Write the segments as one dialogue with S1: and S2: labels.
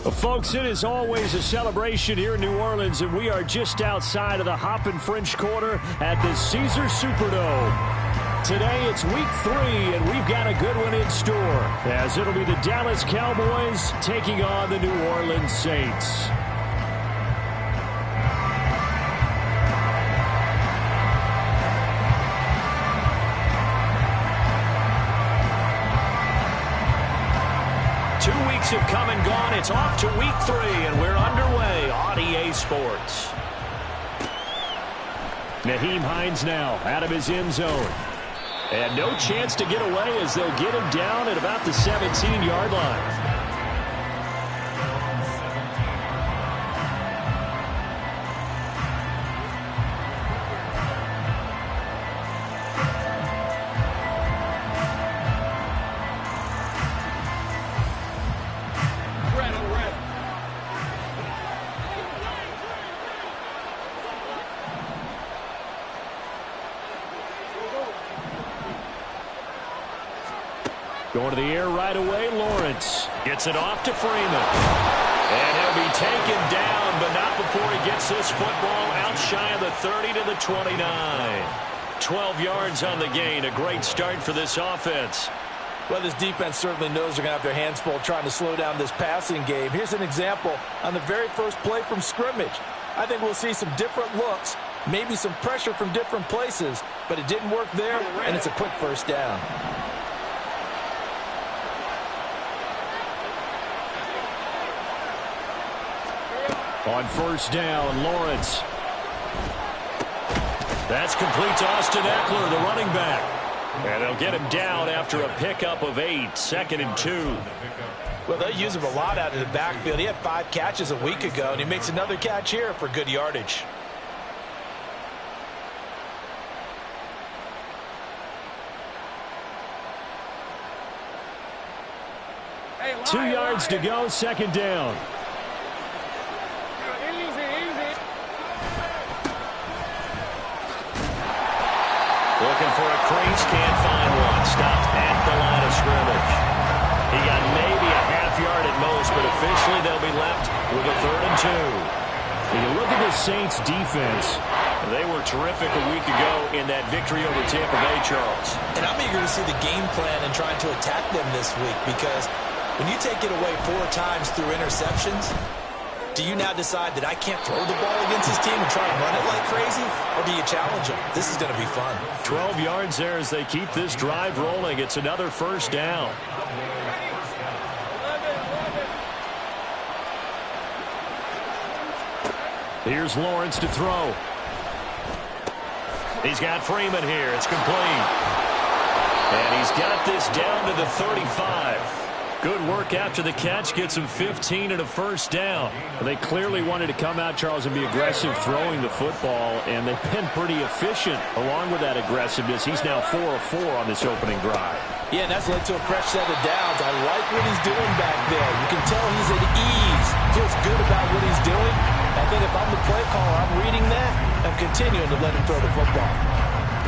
S1: Well, folks, it is always a celebration here in New Orleans, and we are just outside of the Hoppin' French Quarter at the Caesars Superdome. Today, it's week 3, and we've got a good one in store, as it'll be the Dallas Cowboys taking on the New Orleans Saints. Have come and gone. It's off to week 3, and we're underway on EA Sports. Nyheim Hines now out of his end zone. And no chance to get away as they'll get him down at about the 17-yard line. Going to the air right away, Lawrence. Gets it off to Freeman. And he'll be taken down, but not before he gets this football out shy of the 30 to the 29. 12 yards on the gain. A great start for this offense.
S2: Well, this defense certainly knows they're going to have their hands full trying to slow down this passing game. Here's an example on the very first play from scrimmage. I think we'll see some different looks, maybe some pressure from different places, but it didn't work there, and it's a quick first down.
S1: On first down, Lawrence. That's complete to Austin Eckler, the running back. And they'll get him down after a pickup of 8, 2nd and 2.
S2: Well, they'll use him a lot out of the backfield. He had 5 catches a week ago, and he makes another catch here for good yardage.
S1: Hey, 2 yards to go, 2nd down. Looking for a crease, can't find one. Stopped at the line of scrimmage. He got maybe a half yard at most, but officially they'll be left with a 3rd and 2. When you look at the Saints' defense, they were terrific a week ago in that victory over Tampa Bay, Charles.
S2: And I'm eager to see the game plan and trying to attack them this week, because when you take it away 4 times through interceptions, do you now decide that I can't throw the ball against this team and try to run it like crazy? Or do you challenge them? This is going to be fun.
S1: 12 yards there as they keep this drive rolling. It's another first down. Here's Lawrence to throw. He's got Freeman here. It's complete. And he's got this down to the 35. Good work after the catch. Gets him 15 and a first down. They clearly wanted to come out, Charles, and be aggressive throwing the football, and they've been pretty efficient along with that aggressiveness. He's now 4 of 4 on this opening drive.
S2: Yeah, and that's led to a fresh set of downs. I like what he's doing back there. You can tell he's at ease. Feels good about what he's doing. I think if I'm the play caller, I'm reading that and continuing to let him throw the football.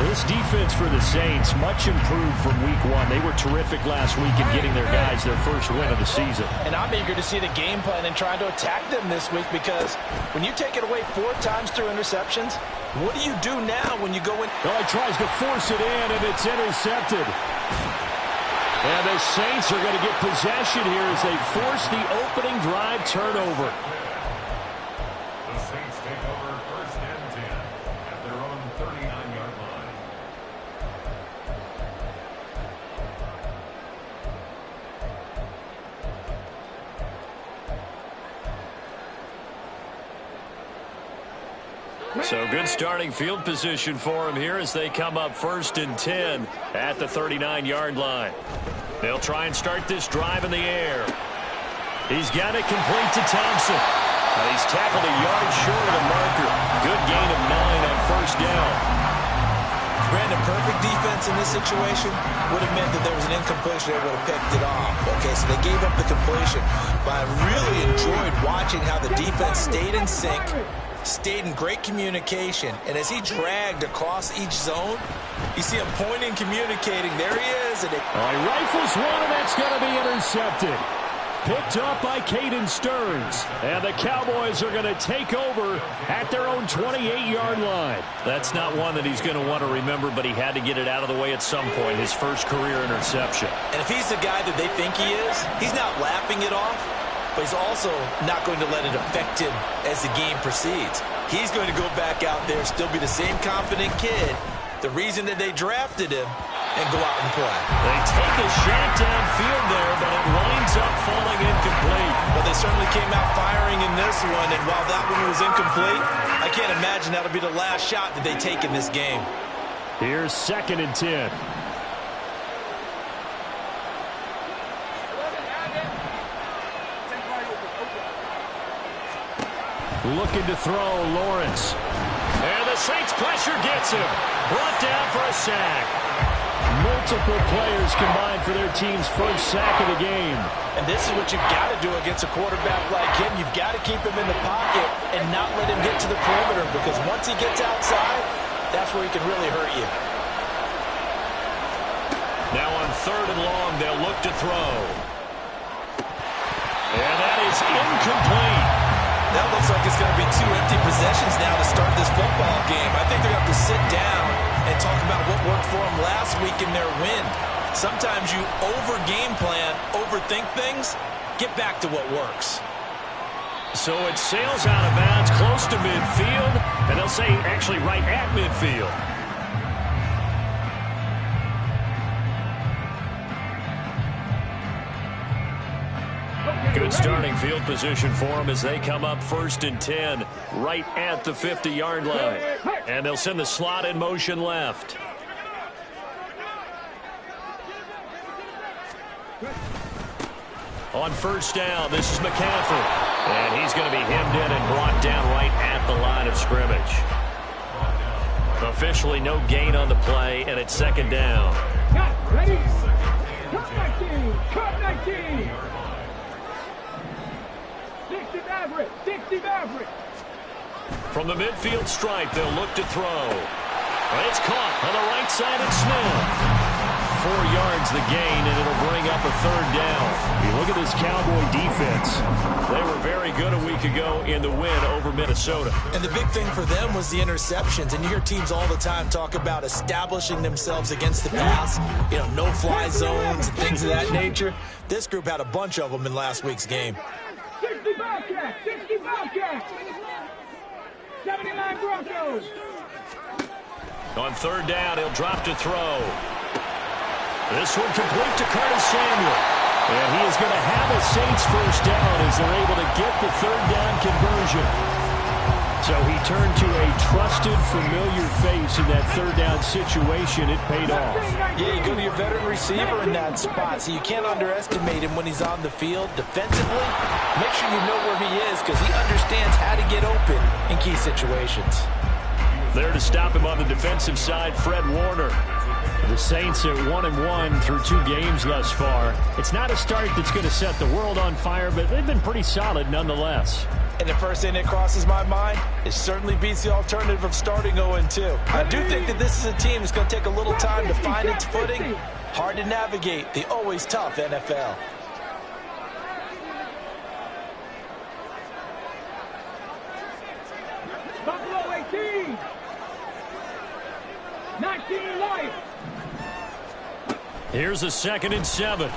S1: This defense for the Saints, much improved from week 1. They were terrific last week in getting their guys their first win of the season.
S2: And I'm eager to see the game plan and trying to attack them this week, because when you take it away 4 times through interceptions, what do you do now when you go in?
S1: Well, he tries to force it in, and it's intercepted. And the Saints are going to get possession here as they force the opening drive turnover.
S3: The Saints take over 1st and 10 at their own 39-yard line.
S1: So good starting field position for him here as they come up 1st and 10 at the 39-yard line. They'll try and start this drive in the air. He's got it complete to Thompson. He's tackled a yard short of the marker. Good gain of 9 on first down.
S2: Brandon, perfect defense in this situation would have meant that there was an incompletion. They would have picked it off. Okay, so they gave up the completion. But I really enjoyed watching how the defense stayed in sync, stayed in great communication. And as he dragged across each zone, you see him pointing, communicating. There he is. And
S1: he rifles one, and that's going to be intercepted. Picked up by Caden Stearns. And the Cowboys are going to take over at their own 28-yard line. That's not one that he's going to want to remember, but he had to get it out of the way at some point, his first career interception.
S2: And if he's the guy that they think he is, he's not laughing it off, but he's also not going to let it affect him as the game proceeds. He's going to go back out there, still be the same confident kid, the reason that they drafted him, and go out and play.
S1: They take a shot downfield there, but it winds up falling incomplete.
S2: Well, they certainly came out firing in this one, and while that one was incomplete, I can't imagine that'll be the last shot that they take in this game.
S1: Here's 2nd and 10. Looking to throw, Lawrence. And the Saints pressure gets him. Brought down for a sack. Multiple players combined for their team's first sack of the game.
S2: And this is what you've got to do against a quarterback like him. You've got to keep him in the pocket and not let him get to the perimeter, because once he gets outside, that's where he can really hurt you.
S1: Now on 3rd and long, they'll look to throw. And that is incomplete.
S2: That looks like it's going to be 2 empty possessions now to start this football game. I think they're going to have to sit down and talk about what worked for them last week in their win. Sometimes you over-game plan, overthink things, get back to what works.
S1: So it sails out of bounds close to midfield, and they'll say actually right at midfield. Good starting field position for them as they come up 1st and 10 right at the 50-yard line. And they'll send the slot in motion left. On 1st down, this is McCaffrey. And he's going to be hemmed in and brought down right at the line of scrimmage. Officially no gain on the play, and it's 2nd down.
S4: Ready? Cut 19! Cut 19! 60 Maverick!
S1: From the midfield stripe, they'll look to throw. And it's caught on the right side of Smith. 4 yards the gain, and it'll bring up a 3rd down. You look at this Cowboy defense. They were very good a week ago in the win over Minnesota.
S2: And the big thing for them was the interceptions. And you hear teams all the time talk about establishing themselves against the pass, you know, no-fly zones and things of that nature. This group had a bunch of them in last week's game.
S4: 60 Bobcats! 60 Bobcats! 79 Broncos!
S1: On 3rd down, he'll drop to throw. This one complete to Curtis Samuel. And he is going to have a Saints first down as they're able to get the 3rd down conversion. So he turned to a trusted, familiar face in that 3rd down situation. It paid off.
S2: Yeah, you go to your veteran receiver in that spot, so you can't underestimate him when he's on the field. Defensively, make sure you know where he is, because he understands how to get open in key situations.
S1: There to stop him on the defensive side, Fred Warner. The Saints at 1-1 through 2 games thus far. It's not a start that's going to set the world on fire, but they've been pretty solid nonetheless.
S2: And the first thing that crosses my mind, it certainly beats the alternative of starting 0-2. I do think that this is a team that's going to take a little time to find its footing. Hard to navigate the always tough NFL.
S4: Buffalo 18! 19 life!
S1: Here's a 2nd and 7.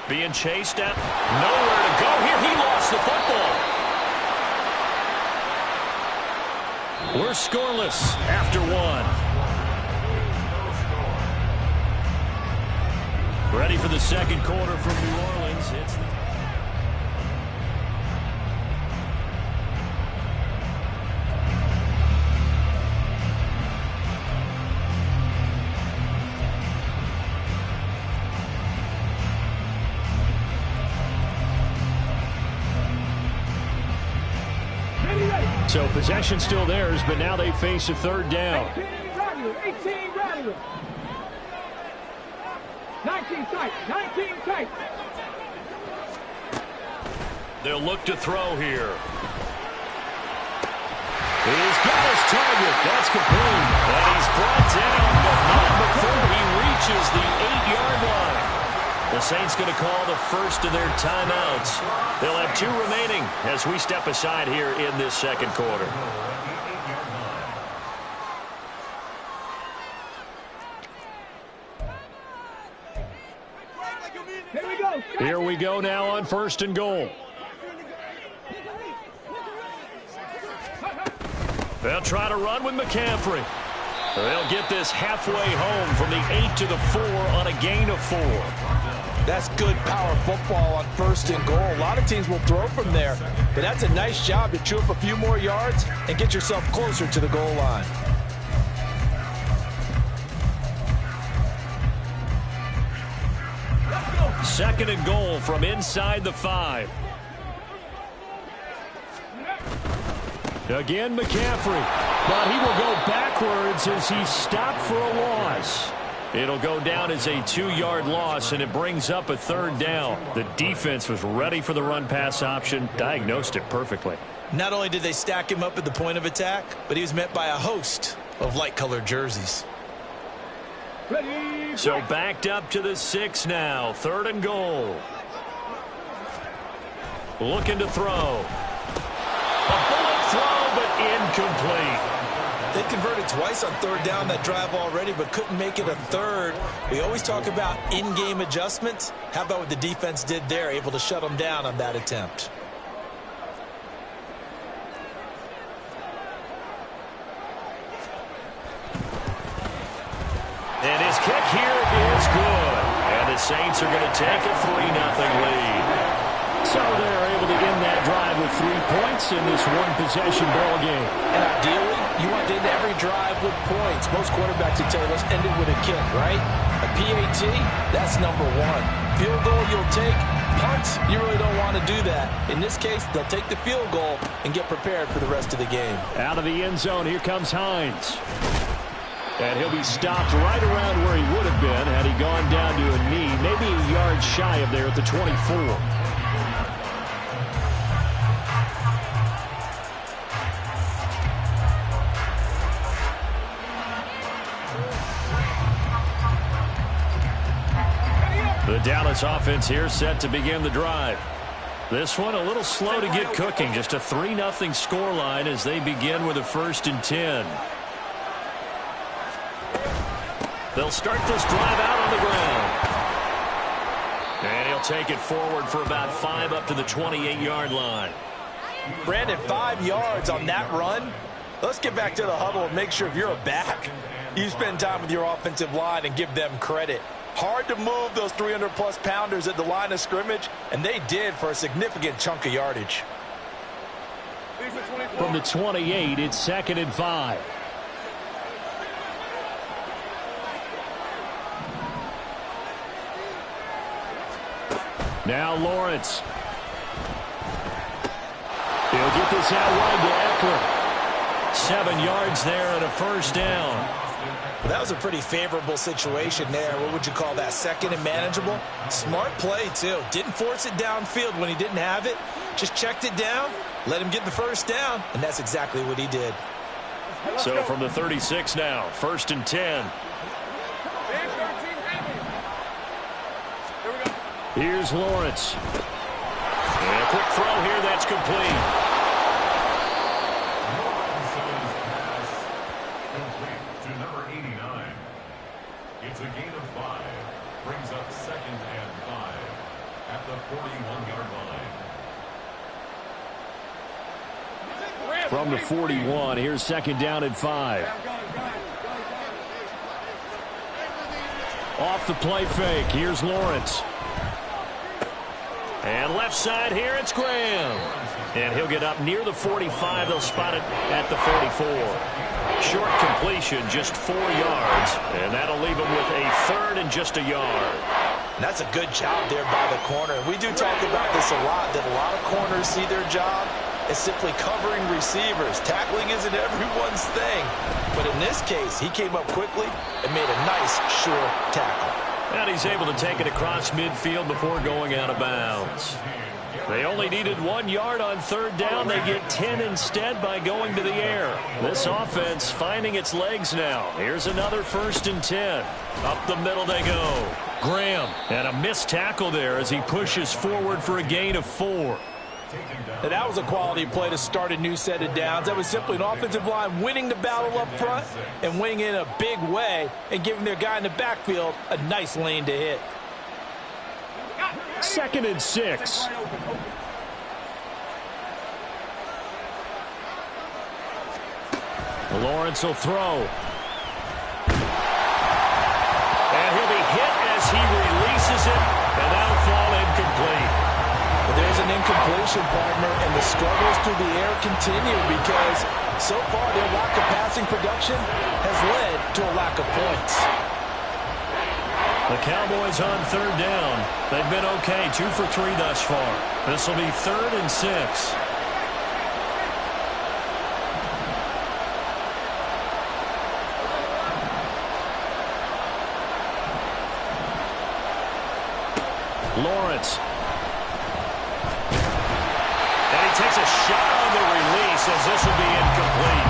S1: Being chased at nowhere to go here. He lost the football. We're scoreless after 1. Ready for the 2nd quarter from New Orleans. It's So Possession still theirs, but now they face a third down.
S4: 18 rattle. 19 tight. 19 tight.
S1: They'll look to throw here. He's got his target. That's complete. And he's brought down, but not before he reaches the 8-yard line. The Saints going to call the first of their timeouts. They'll have 2 remaining as we step aside here in this second quarter. Here we go now on 1st and goal. They'll try to run with McCaffrey. They'll get this halfway home from the 8 to the 4 on a gain of 4.
S2: That's good power football on 1st and goal. A lot of teams will throw from there, but that's a nice job to chew up a few more yards and get yourself closer to the goal line.
S1: Second and goal from inside the 5. Again, McCaffrey, but he will go backwards as he's stopped for a loss. It'll go down as a 2-yard loss, and it brings up a third down. The defense was ready for the run-pass option, diagnosed it perfectly.
S2: Not only did they stack him up at the point of attack, but he was met by a host of light-colored jerseys.
S1: So backed up to the 6 now. 3rd and goal. Looking to throw. A bullet throw, but incomplete.
S2: They converted twice on 3rd down that drive already, but couldn't make it a 3rd. We always talk about in-game adjustments. How about what the defense did there, able to shut them down on that attempt?
S1: And his kick here is good. And the Saints are going to take a 3-0 lead. So they're able to end that drive with 3 points in this one-possession ball game.
S2: And ideally, you want to end every drive with points. Most quarterbacks would tell you, let's end it with a kick, right? A PAT, that's number 1. Field goal you'll take. Punts, you really don't want to do that. In this case, they'll take the field goal and get prepared for the rest of the game.
S1: Out of the end zone, here comes Hines. And he'll be stopped right around where he would have been had he gone down to a knee, maybe a yard shy of there at the 24. The Dallas offense here set to begin the drive. This one a little slow to get cooking. Just a 3-0 scoreline as they begin with a 1st and 10. They'll start this drive out on the ground. And he'll take it forward for about 5 up to the 28-yard line.
S2: Brandon, 5 yards on that run. Let's get back to the huddle and make sure if you're a back, you spend time with your offensive line and give them credit. Hard to move those 300-plus pounders at the line of scrimmage, and they did for a significant chunk of yardage.
S1: From the 28, it's 2nd and 5. Now Lawrence. He'll get this out wide to Eckler. 7 yards there and a 1st down.
S2: Well, that was a pretty favorable situation there. What would you call that? 2nd and manageable? Smart play, too. Didn't force it downfield when he didn't have it. Just checked it down, let him get the 1st down, and that's exactly what he did.
S1: So from the 36 now, 1st and 10. Here's Lawrence. And a quick throw here, that's complete.
S3: It's a gain of 5. Brings up 2nd and 5 at the 41-yard line.
S1: From the 41, here's 2nd down and 5. Off the play fake, here's Lawrence. And left side here, it's Graham. And he'll get up near the 45. They'll spot it at the 44. Short completion, just 4 yards. And that'll leave him with a 3rd and just a yard.
S2: And that's a good job there by the corner. We do talk about this a lot, that a lot of corners see their job is simply covering receivers. Tackling isn't everyone's thing. But in this case, he came up quickly and made a nice, sure tackle.
S1: And he's able to take it across midfield before going out of bounds. They only needed 1 yard on third down. They get 10 instead by going to the air. This offense finding its legs now. Here's another 1st and 10. Up the middle they go. Graham, and a missed tackle there as he pushes forward for a gain of 4.
S2: And that was a quality play to start a new set of downs. That was simply an offensive line winning the battle up front and winning in a big way and giving their guy in the backfield a nice lane to hit.
S1: 2nd and 6. Lawrence will throw. And he'll be hit as he releases it, and that'll fall incomplete.
S2: There's an incompletion, partner, and the struggles through the air continue because so far their lack of passing production has led to a lack of points.
S1: The Cowboys on third down. They've been okay, 2 for 3 thus far. This will be 3rd and 6. Lawrence. And he takes a shot on the release as this will be incomplete.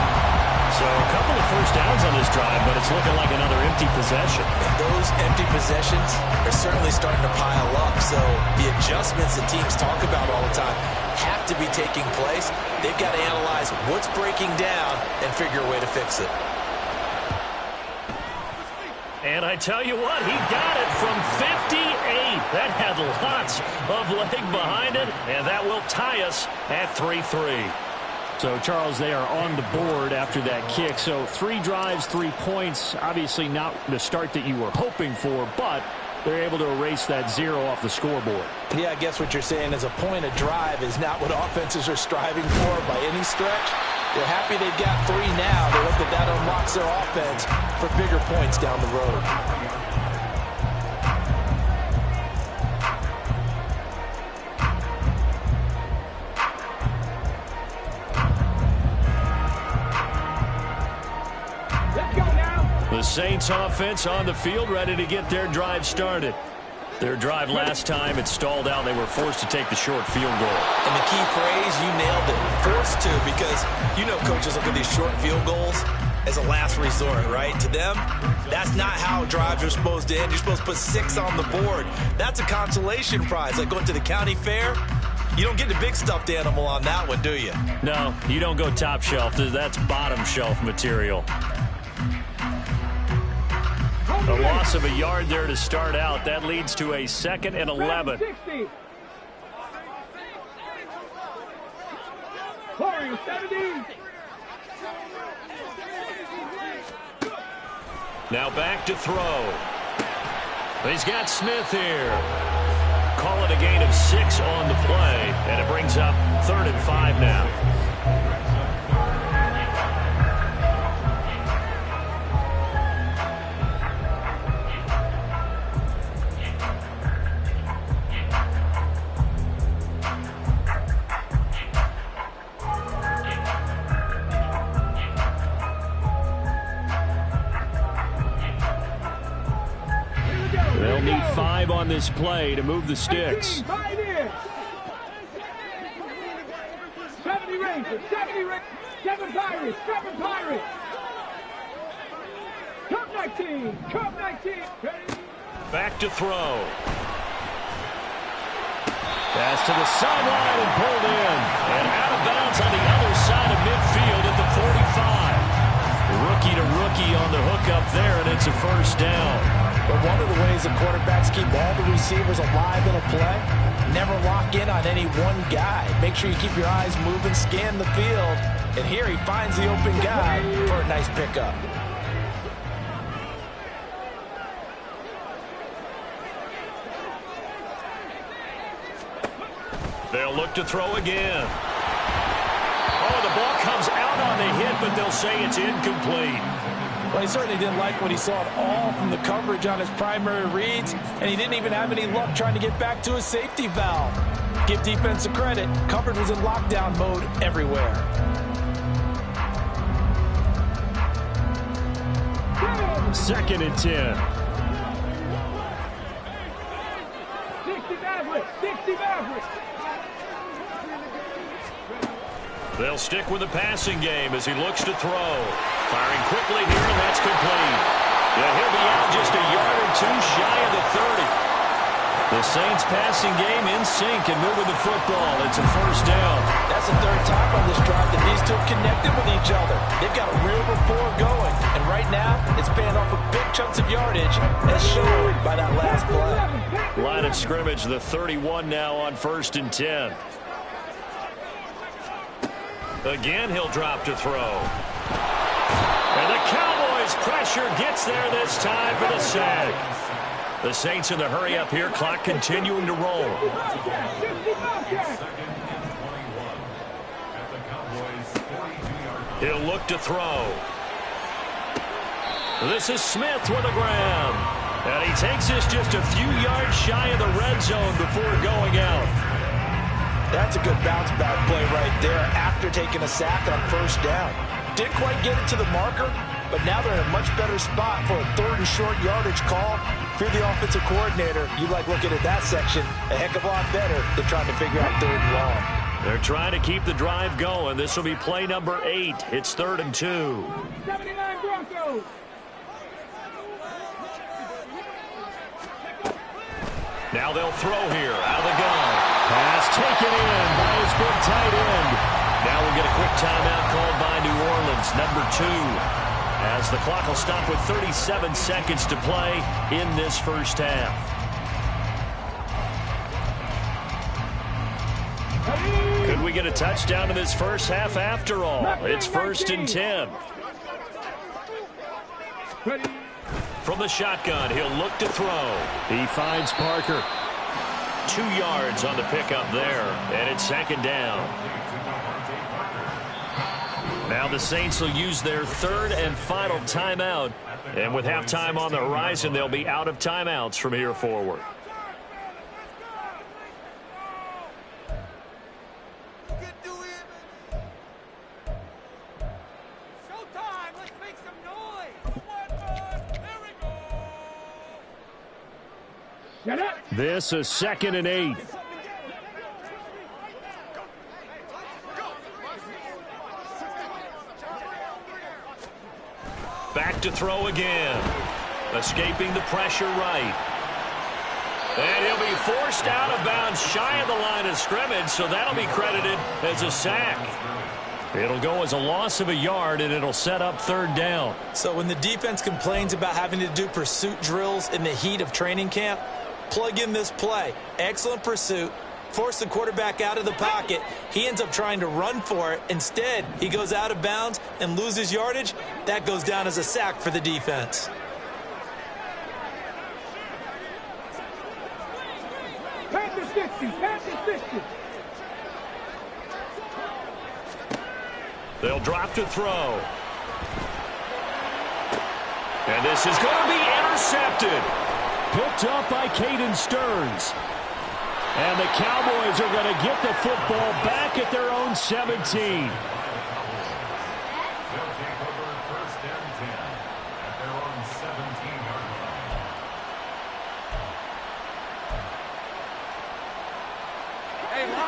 S1: So a couple of first downs on this drive, but it's looking like another empty possession.
S2: And those empty possessions are certainly starting to pile up. So the adjustments that teams talk about all the time have to be taking place. They've got to analyze what's breaking down and figure a way to fix it.
S1: And I tell you what, he got it from 58. That had lots of leg behind it, and that will tie us at 3-3. So, Charles, they are on the board after that kick. So 3 drives, 3 points. Obviously not the start that you were hoping for, but they're able to erase that 0 off the scoreboard.
S2: Yeah, I guess what you're saying is a point of drive is not what offenses are striving for by any stretch. They're happy they've got 3 now. They hope that that unlocks their offense for bigger points down the road.
S1: The Saints offense on the field ready to get their drive started. Their drive last time, it stalled out. They were forced to take the short field goal.
S2: And the key phrase, you nailed it, forced to, because you know coaches look at these short field goals as a last resort, right? To them, that's not how drives are supposed to end. You're supposed to put 6 on the board. That's a consolation prize, like going to the county fair. You don't get the big stuffed animal on that one, do you?
S1: No, you don't go top shelf. That's bottom shelf material. A loss of a yard there to start out. That leads to a 2nd and 11. Now back to throw. He's got Smith here. Call it a gain of 6 on the play, and it brings up 3rd and 5 now. They'll need 5 on this play to move the sticks.
S4: 70 Rangers, 7 Pirates, 7 Pirates. Cup 19, Cup 19.
S1: Back to throw. Pass to the sideline and pulled in. And out of bounds on the other side of midfield at the 45. Rookie to rookie on the hook up there, and it's a first down.
S2: But one of the ways the quarterbacks keep all the receivers alive in a play, never lock in on any one guy. Make sure you keep your eyes moving, scan the field. And here he finds the open guy for a nice pickup.
S1: They'll look to throw again. Oh, the ball comes out on the hit, but they'll say it's incomplete.
S2: Well, he certainly didn't like what he saw at all from the coverage on his primary reads, and he didn't even have any luck trying to get back to his safety valve. Give defense a credit. Coverage was in lockdown mode everywhere.
S1: Second and 10.
S4: 60 Mavericks. 60 Mavericks.
S1: They'll stick with the passing game as he looks to throw. Firing quickly here, and that's complete. Yeah, he'll be out just a yard or two shy of the 30. The Saints passing game in sync and moving the football. It's a first down.
S2: That's the third time on this drive that these two have connected with each other. They've got a real rapport going. And right now, it's paying off with big chunks of yardage, as shown by that last play.
S1: Line of scrimmage, the 31 now on 1st and 10. Again, he'll drop to throw. And the Cowboys' pressure gets there this time for the sack. The Saints in the hurry up here, clock continuing to roll. He'll look to throw. This is Smith with a grab. And he takes this just a few yards shy of the red zone before going out.
S2: That's a good bounce back play right there after taking a sack on first down. Didn't quite get it to the marker, but now they're in a much better spot for a third and short yardage call. If you're the offensive coordinator, you like looking at that section a heck of a lot better than trying to figure out third and long.
S1: They're trying to keep the drive going. This will be play number 8. It's 3rd and 2.
S4: 79 Broncos.
S1: Now they'll throw here out of the gun. Pass taken in by his big tight end. Now we'll get a quick timeout called by New Orleans, number 2. As the clock will stop with 37 seconds to play in this first half. Could we get a touchdown in this first half after all? It's 1st and 10. From the shotgun, he'll look to throw. He finds Parker. 2 yards on the pickup there, and it's 2nd down. Now the Saints will use their 3rd and final timeout. And with halftime on the horizon, they'll be out of timeouts from here forward.
S5: Showtime! Let's make some noise! There we go!
S4: Shut up.
S1: This is 2nd and 8. Back to throw again. Escaping the pressure right. And he'll be forced out of bounds shy of the line of scrimmage, so that'll be credited as a sack. It'll go as a loss of a yard, and it'll set up 3rd down.
S2: So when the defense complains about having to do pursuit drills in the heat of training camp, plug in this play. Excellent pursuit. Force the quarterback out of the pocket. He ends up trying to run for it. Instead, he goes out of bounds and loses yardage. That goes down as a sack for the defense.
S4: Panther 60. Panther 60.
S1: They'll drop to throw. And this is going to be intercepted. Picked up by Caden Stearns. And the Cowboys are going to get the football back at their own 17.
S3: They'll take over 1st and 10 at their own 17-yard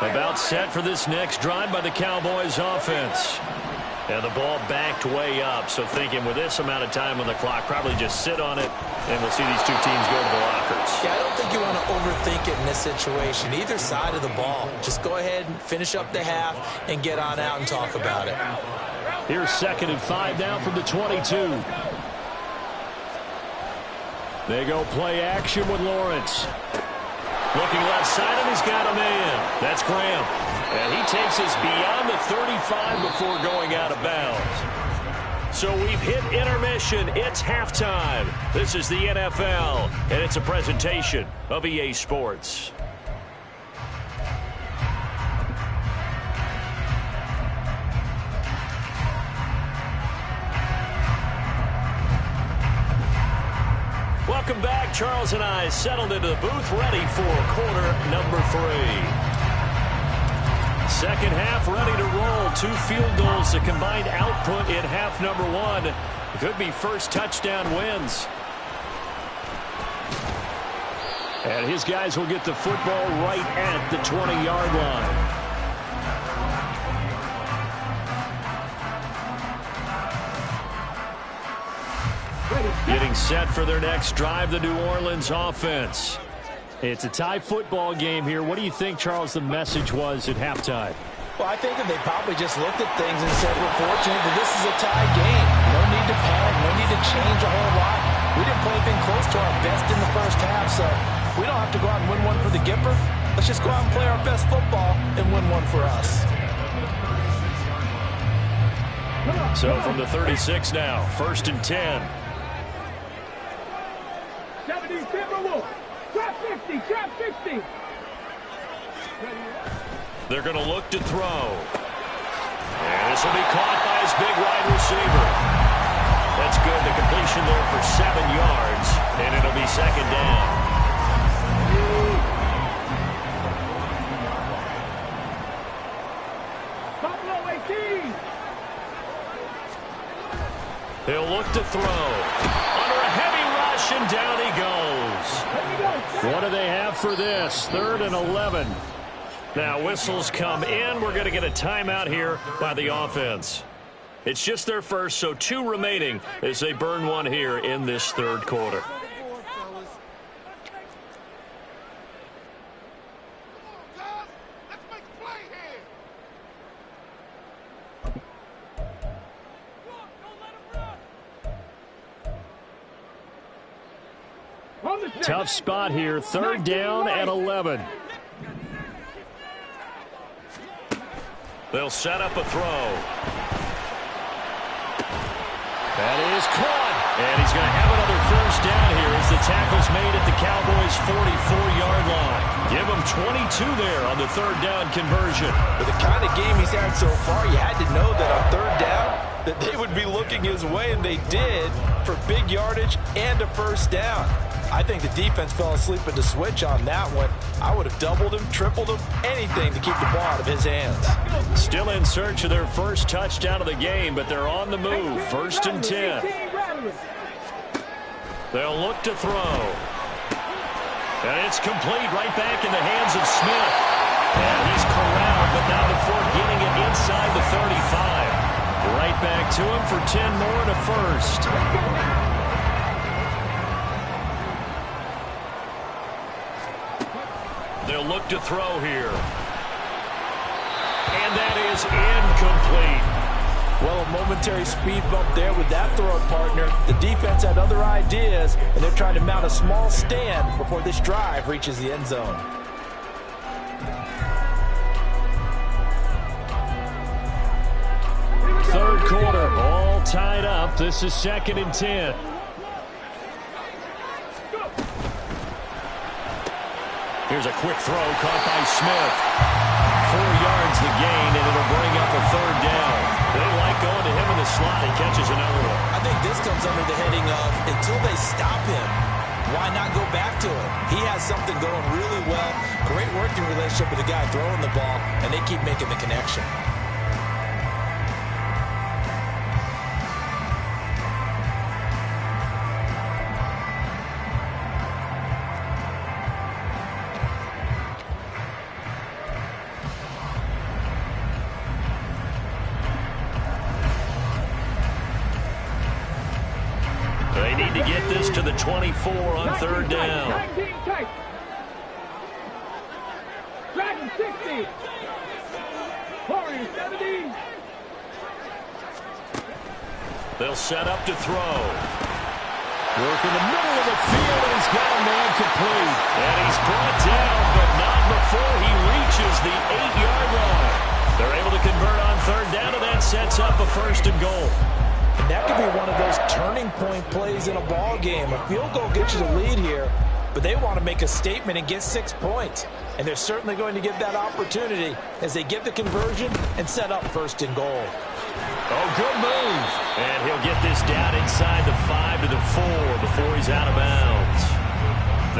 S3: line.
S1: About set for this next drive by the Cowboys offense. And the ball backed way up, so thinking with this amount of time on the clock, probably just sit on it, and we'll see these two teams go to the lockers.
S2: Yeah, I don't think you want to overthink it in this situation. Either side of the ball. Just go ahead and finish up the half and get on out and talk about it.
S1: Here's 2nd and 5 now from the 22. They go play action with Lawrence. Looking left side, and he's got a man. That's Graham. And he takes us beyond the 35 before going out of bounds. So we've hit intermission. It's halftime. This is the NFL, and it's a presentation of EA Sports. Welcome back. Charles and I settled into the booth, ready for quarter number 3. Second half ready to roll. 2 field goals, the combined output in half number 1. Could be first touchdown wins. And his guys will get the football right at the 20-yard line. Getting set for their next drive, the New Orleans offense. It's a tie football game here. What do you think, Charles, the message was at halftime?
S2: Well, I think that they probably just looked at things and said, we're fortunate that this is a tie game. No need to panic, no need to change a whole lot. We didn't play anything close to our best in the first half, so we don't have to go out and win one for the Gipper. Let's just go out and play our best football and win one for us.
S1: So from the 36 now, 1st and 10.
S4: 70 Timberwolves. Trap 50. Trap 50.
S1: They're going to look to throw. And this will be caught by his big wide receiver. That's good. The completion there for 7 yards. And it'll be 2nd down.
S4: Buffalo 18.
S1: He'll look to throw. Under a heavy rush, and down he goes. What do they have for this? 3rd and 11. Now whistles come in. We're going to get a timeout here by the offense. It's just their first, so 2 remaining as they burn one here in this 3rd quarter. Tough spot here, 3rd down and 11. They'll set up a throw. That is caught. And he's going to have another 1st down here as the tackle's made at the Cowboys' 44-yard line. Give him 22 there on the 3rd down conversion.
S2: With the kind of game he's had so far, you had to know that on 3rd down that they would be looking his way, and they did, for big yardage and a 1st down. I think the defense fell asleep at the switch on that one. I would have doubled him, tripled him, anything to keep the ball out of his hands.
S1: Still in search of their first touchdown of the game, but they're on the move. 1st and 10. They'll look to throw. And it's complete right back in the hands of Smith. And he's corralled, but now before getting it inside the 35. Right back to him for 10 more and a 1st. They'll look to throw here. And that is incomplete.
S2: Well, a momentary speed bump there with that throw partner. The defense had other ideas, and they're trying to mount a small stand before this drive reaches the end zone.
S1: Third quarter, all tied up. This is 2nd and 10. Here's a quick throw caught by Smith. 4 yards the gain, and it'll bring up a 3rd down. They like going to him in the slot. He catches another one.
S2: I think this comes under the heading of until they stop him, why not go back to him? He has something going really well. Great working relationship with the guy throwing the ball, and they keep making the connection.
S1: To get this to the 24 on 3rd down.
S4: 19 tight. Dragon 60. Warriors 70.
S1: They'll set up to throw. Work in the middle of the field, and he's got a man complete. And he's brought down, but not before he reaches the 8-yard line. They're able to convert on 3rd down, and that sets up a 1st and goal.
S2: That could be one of those turning point plays in a ball game. A field goal gets you the lead here, but they want to make a statement and get 6 points. And they're certainly going to get that opportunity as they get the conversion and set up 1st and goal.
S1: Oh, good move. And he'll get this down inside the 5 to the 4 before he's out of bounds.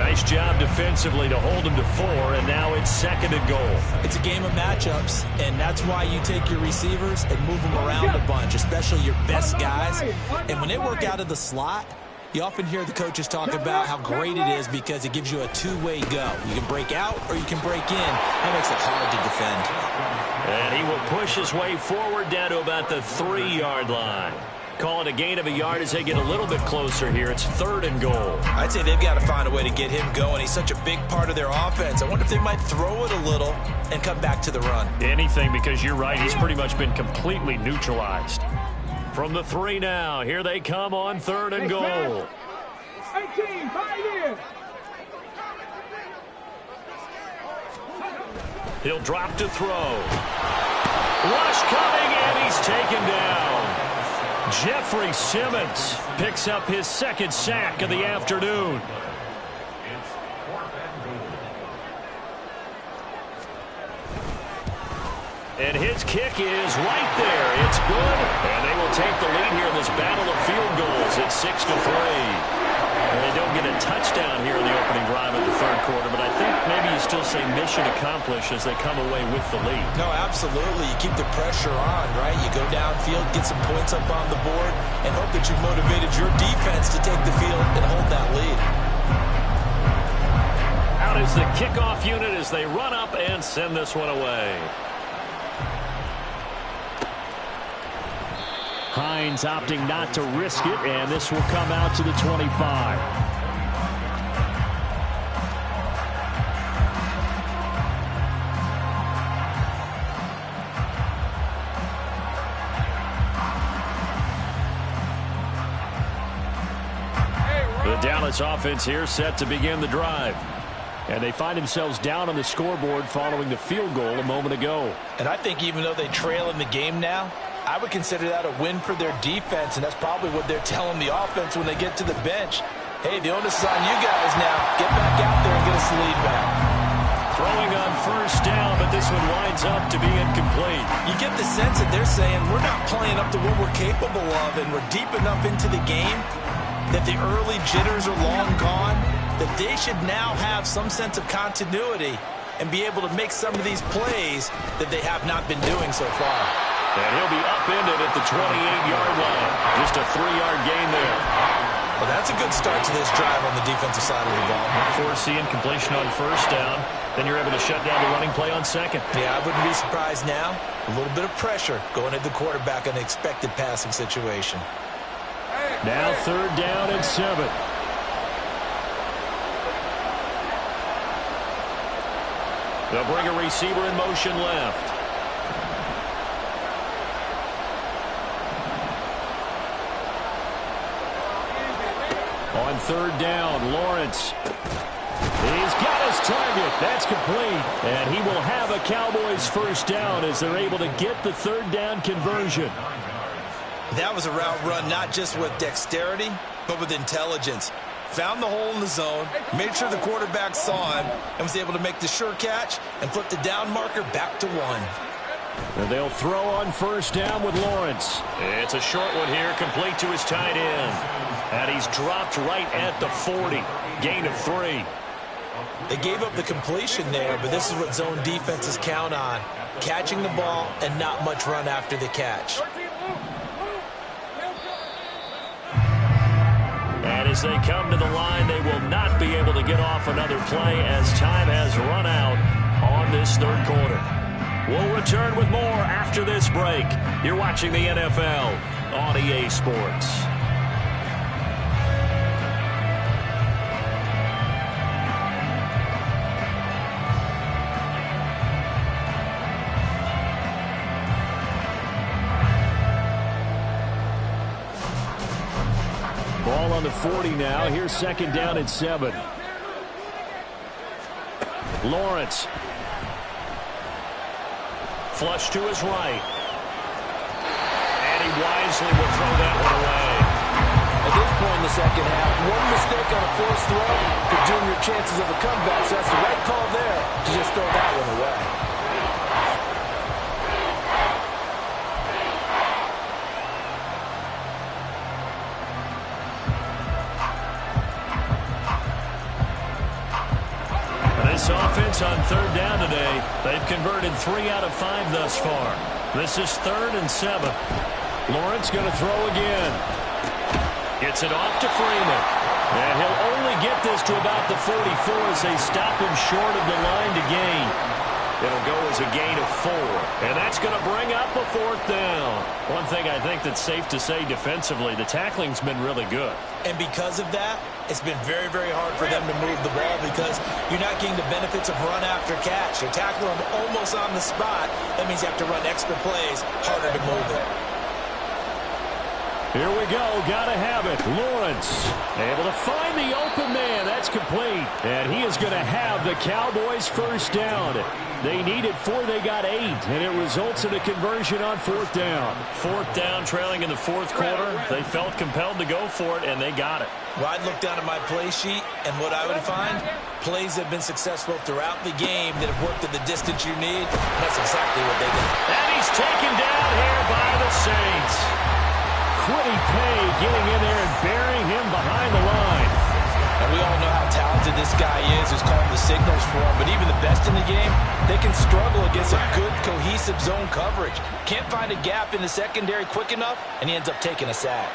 S1: Nice job defensively to hold them to 4, and now it's 2nd and goal.
S2: It's a game of matchups, and that's why you take your receivers and move them around a bunch, especially your best guys. And when they work out of the slot, you often hear the coaches talk about how great it is because it gives you a two-way go. You can break out or you can break in. That makes it hard to defend.
S1: And he will push his way forward down to about the 3-yard line. Call it a gain of a yard as they get a little bit closer here. It's 3rd and goal.
S2: I'd say they've got to find a way to get him going. He's such a big part of their offense. I wonder if they might throw it a little and come back to the run.
S1: Anything, because you're right. He's pretty much been completely neutralized. From the 3 now, here they come on 3rd and goal.
S4: 18, 5 in.
S1: He'll drop to throw. Rush coming, and he's taken down. Jeffrey Simmons picks up his 2nd sack of the afternoon.
S3: It's 4th and goal.
S1: And his kick is right there. It's good. And they will take the lead here in this battle of field goals. It's 6-3. And they don't get a touchdown here in the opening drive of the 3rd quarter, but I think maybe you still say mission accomplished as they come away with the lead.
S2: No, absolutely. You keep the pressure on, right? You go downfield, get some points up on the board, and hope that you've motivated your defense to take the field and hold that lead.
S1: Out is the kickoff unit as they run up and send this one away. Hines opting not to risk it, and this will come out to the 25. The Dallas offense here set to begin the drive. And they find themselves down on the scoreboard following the field goal a moment ago.
S2: And I think even though they trail in the game now, I would consider that a win for their defense, and that's probably what they're telling the offense when they get to the bench. Hey, the onus is on you guys now. Get back out there and get us the lead back.
S1: Throwing on 1st down, but this one winds up to be incomplete.
S2: You get the sense that they're saying we're not playing up to what we're capable of, and we're deep enough into the game that the early jitters are long gone, that they should now have some sense of continuity and be able to make some of these plays that they have not been doing so far.
S1: And he'll be upended at the 28-yard line. Just a 3-yard gain there.
S2: Well, that's a good start to this drive on the defensive side of the ball.
S1: Foreseeing completion on 1st down. Then you're able to shut down the running play on 2nd.
S2: Yeah, I wouldn't be surprised now. A little bit of pressure going at the quarterback in an expected passing situation.
S1: Now 3rd down and 7. They'll bring a receiver in motion left. On 3rd down, Lawrence. He's got his target. That's complete. And he will have a Cowboys 1st down as they're able to get the 3rd down conversion.
S2: That was a route run not just with dexterity, but with intelligence. Found the hole in the zone, made sure the quarterback saw him, and was able to make the sure catch and flip the down marker back to 1.
S1: And they'll throw on 1st down with Lawrence. It's a short one here, complete to his tight end. And he's dropped right at the 40. Gain of 3.
S2: They gave up the completion there, but this is what zone defenses count on. Catching the ball and not much run after the catch.
S1: And as they come to the line, they will not be able to get off another play as time has run out on this 3rd quarter. We'll return with more after this break. You're watching the NFL on EA Sports. Ball on the 40 now. Here's 2nd down and 7. Lawrence. Flush to his right. And he wisely will throw that one away.
S2: At this point in the 2nd half, one mistake on a forced throw could doom your chances of a comeback. So that's the right call there to just throw that one away.
S1: this offense on third down today. They've converted 3 out of 5 thus far. This is 3rd and 7. Lawrence going to throw again. Gets it off to Freeman. And he'll only get this to about the 44 as they stop him short of the line to gain. It'll go as a gain of 4. And that's going to bring up a 4th down. One thing I think that's safe to say defensively, the tackling's been really good.
S2: And because of that, it's been very, very hard for them to move the ball because you're not getting the benefits of run after catch. You're tackling them almost on the spot. That means you have to run extra plays, harder to move it.
S1: Here we go. Got to have it. Lawrence able to find the open man. That's complete. And he is going to have the Cowboys' first down. They needed 4. They got 8. And it results in a conversion on 4th down. 4th down, trailing in the 4th quarter. They felt compelled to go for it, and they got it.
S2: Well, I'd look down at my play sheet, and what I would find, plays that have been successful throughout the game that have worked at the distance you need. That's exactly what they did.
S1: And he's taken down here by the Saints. Quiddy Pay getting in there and burying him behind the line.
S2: And we all know how talented this guy is who's calling the signals for him. But even the best in the game, they can struggle against a good, cohesive zone coverage. Can't find a gap in the secondary quick enough, and he ends up taking a sack.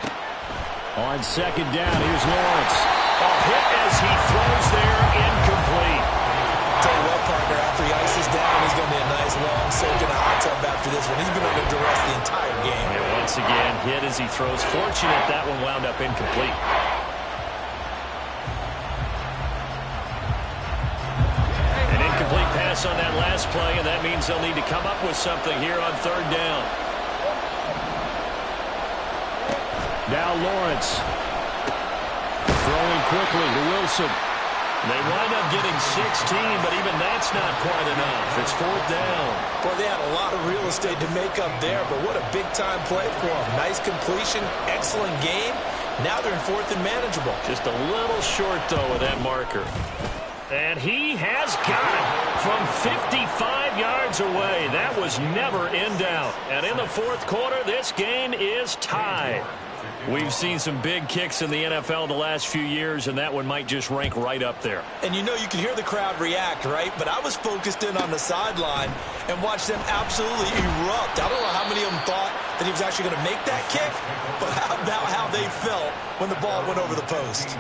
S1: On 2nd down, here's Lawrence. A hit as he throws there, incomplete.
S2: Tell you what, partner, after he ices down, he's going to be a nice long soak in a hot tub after this one. He's been under duress the entire game.
S1: And once again, hit as he throws. Fortunate that one wound up incomplete. An incomplete pass on that last play, and that means they'll need to come up with something here on 3rd down. Now Lawrence throwing quickly to Wilson. They wind up getting 16, but even that's not quite enough. It's 4th down.
S2: Boy, they had a lot of real estate to make up there, but what a big-time play for them. Nice completion, excellent game. Now they're in 4th and manageable.
S1: Just a little short, though, with that marker. And he has got it from 55 yards away. That was never in doubt. And in the 4th quarter, this game is tied. We've seen some big kicks in the NFL the last few years, and that one might just rank right up there.
S2: And you know, you can hear the crowd react, right? But I was focused in on the sideline and watched them absolutely erupt. I don't know how many of them thought that he was actually going to make that kick, but how about how they felt when the ball went over the post.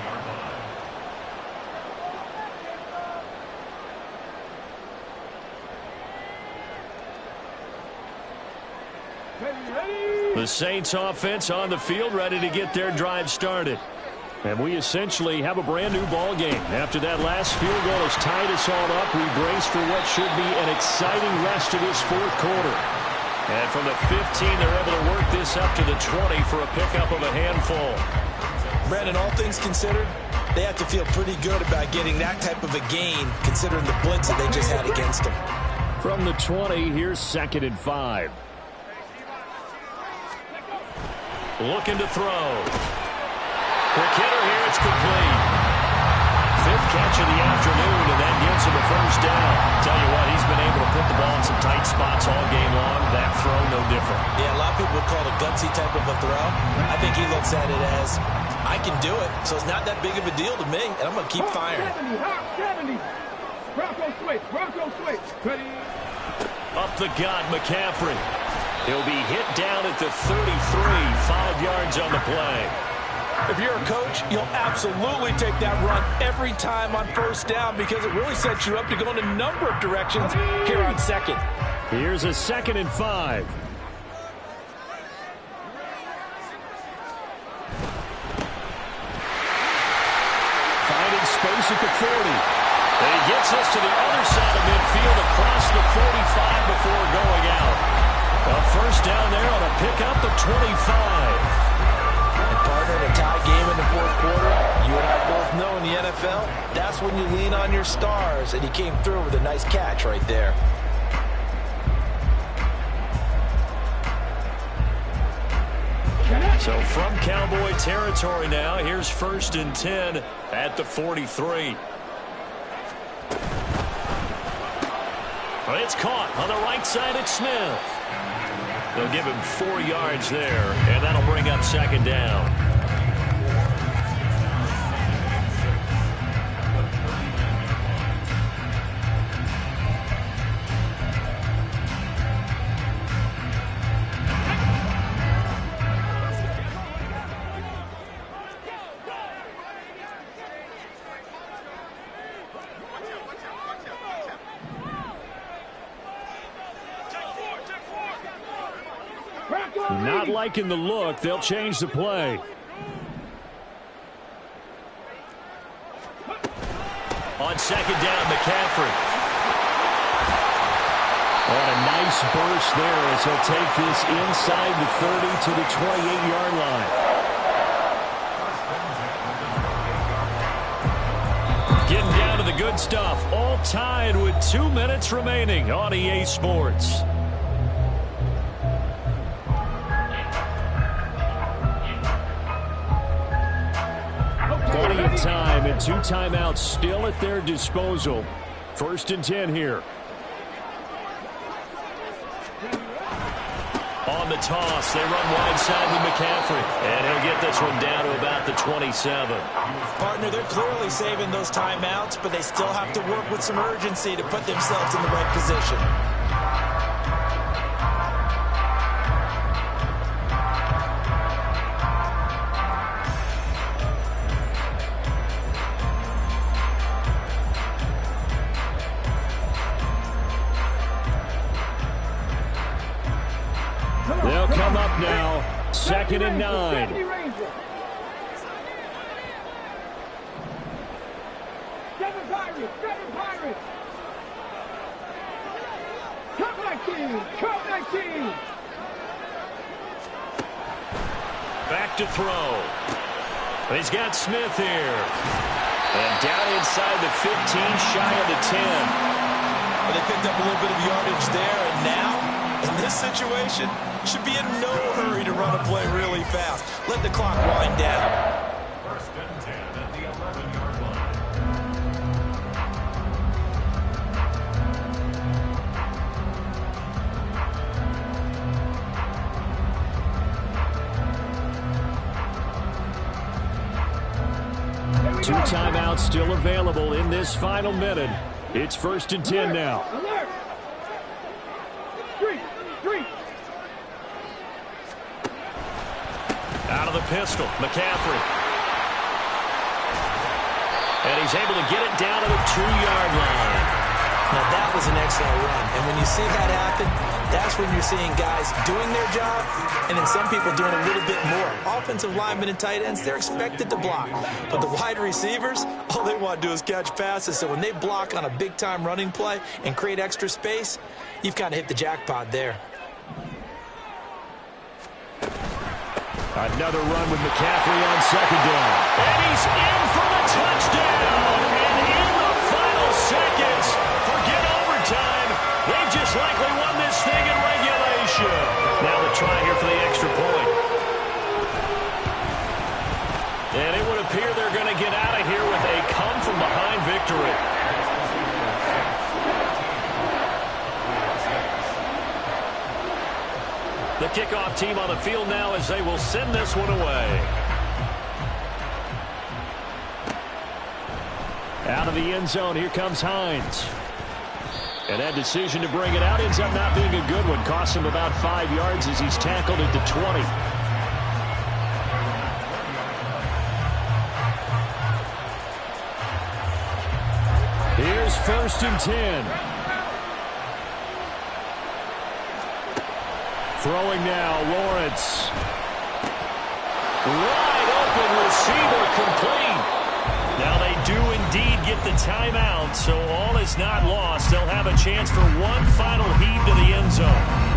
S1: The Saints offense on the field, ready to get their drive started. And we essentially have a brand new ball game. After that last field goal has tied us all up, we brace for what should be an exciting rest of this 4th quarter. And from the 15, they're able to work this up to the 20 for a pickup of a handful.
S2: Brandon, all things considered, they have to feel pretty good about getting that type of a gain, considering the blitz that they just had against them.
S1: From the 20, here's 2nd and 5. Looking to throw. Quick hitter here, it's complete. 5th catch of the afternoon, and that gives him a first down. Tell you what, he's been able to put the ball in some tight spots all game long. That throw, no different.
S2: Yeah, a lot of people would call it a gutsy type of a throw. I think he looks at it as, I can do it, so it's not that big of a deal to me, and I'm going to keep firing.
S4: 70. Bronco switch. Ready.
S1: Up the gut, McCaffrey. He'll be hit down at the 33, 5 yards on the play.
S2: If you're a coach, you'll absolutely take that run every time on 1st down because it really sets you up to go in a number of directions here on 2nd.
S1: Here's a 2nd and 5. Finding space at the 40. And he gets us to the other side of midfield across the 45 before going out. A first down there on a pickup of 25.
S2: And partner, in a tie game in the 4th quarter, you and I both know in the NFL, that's when you lean on your stars, and he came through with a nice catch right there.
S1: So from Cowboy territory now, here's 1st and 10 at the 43. It's caught on the right side at Smith. They'll give him 4 yards there, and that'll bring up 2nd down. Not liking the look. They'll change the play. On second down, McCaffrey. On a nice burst there as he'll take this inside the 30 to the 28-yard line. Getting down to the good stuff. All tied with 2 minutes remaining on EA Sports. Plenty of time and 2 timeouts still at their disposal. 1st and 10 here. On the toss, they run wide side with McCaffrey. And he'll get this one down to about the 27.
S2: Partner, they're clearly saving those timeouts, but they still have to work with some urgency to put themselves in the right position.
S1: They'll come up now, 2nd and 9.
S4: Seven Pirates! Come back team!
S1: Back to throw. He's got Smith here. And down inside the 15, shy of the 10.
S2: Well, they picked up a little bit of yardage there, and now, in this situation, should be in no hurry to run a play really fast. Let the clock wind down.
S3: 1st and 10 at the 11-yard line.
S1: Two timeouts still available in this final minute. It's 1st and 10 now.
S4: Alert! Three!
S1: Out of the pistol, McCaffrey. And he's able to get it down to the 2-yard line.
S2: Now, that was an excellent run. And when you see that happen, that's when you're seeing guys doing their job and then some people doing a little bit more. Offensive linemen and tight ends, they're expected to block. But the wide receivers, all they want to do is catch passes. So when they block on a big-time running play and create extra space, you've kind of hit the jackpot there.
S1: Another run with McCaffrey on 2nd down. And he's in for the touchdown. And in the final seconds, forget overtime. They just likely won this thing in regulation. Now the try here for the extra point. And it would appear they're going to get out of here with a come-from-behind victory. The kickoff team on the field now as they will send this one away. Out of the end zone, here comes Hines. And that decision to bring it out ends up not being a good one. Costs him about 5 yards as he's tackled at the 20. Here's 1st and 10. Throwing now, Lawrence. Wide open receiver complete. Now they do indeed get the timeout, so all is not lost. They'll have a chance for one final heave to the end zone.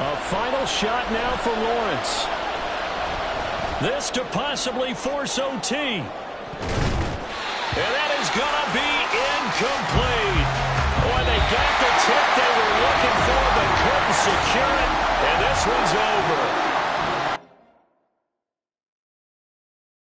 S1: A final shot now for Lawrence. This to possibly force OT. And that is going to be incomplete. Boy, they got the tip they were looking for, but couldn't secure it. And this one's on